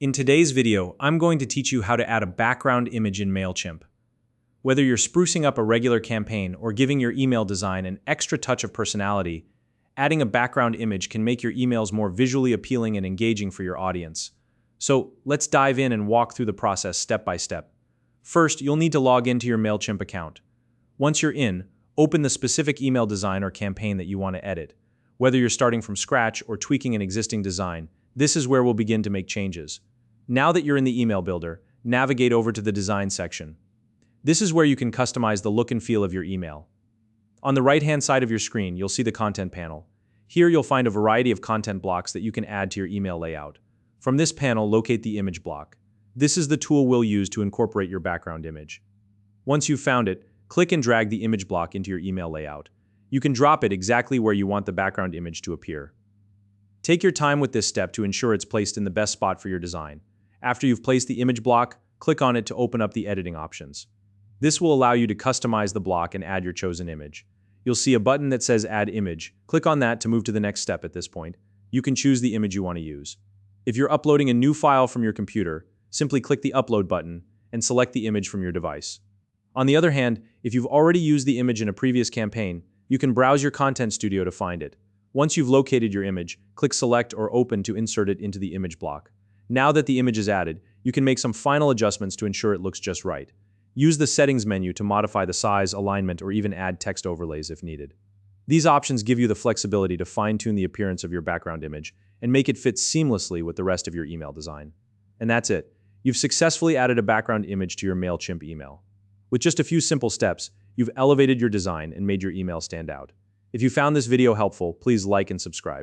In today's video, I'm going to teach you how to add a background image in Mailchimp. Whether you're sprucing up a regular campaign or giving your email design an extra touch of personality, adding a background image can make your emails more visually appealing and engaging for your audience. So let's dive in and walk through the process step by step. First, you'll need to log into your Mailchimp account. Once you're in, open the specific email design or campaign that you want to edit. Whether you're starting from scratch or tweaking an existing design, this is where we'll begin to make changes. Now that you're in the email builder, navigate over to the design section. This is where you can customize the look and feel of your email. On the right-hand side of your screen, you'll see the content panel. Here you'll find a variety of content blocks that you can add to your email layout. From this panel, locate the image block. This is the tool we'll use to incorporate your background image. Once you've found it, click and drag the image block into your email layout. You can drop it exactly where you want the background image to appear. Take your time with this step to ensure it's placed in the best spot for your design. After you've placed the image block, click on it to open up the editing options. This will allow you to customize the block and add your chosen image. You'll see a button that says Add Image. Click on that to move to the next step at this point. You can choose the image you want to use. If you're uploading a new file from your computer, simply click the Upload button and select the image from your device. On the other hand, if you've already used the image in a previous campaign, you can browse your Content Studio to find it. Once you've located your image, click Select or Open to insert it into the image block. Now that the image is added, you can make some final adjustments to ensure it looks just right. Use the Settings menu to modify the size, alignment, or even add text overlays if needed. These options give you the flexibility to fine-tune the appearance of your background image and make it fit seamlessly with the rest of your email design. And that's it. You've successfully added a background image to your Mailchimp email. With just a few simple steps, you've elevated your design and made your email stand out. If you found this video helpful, please like and subscribe.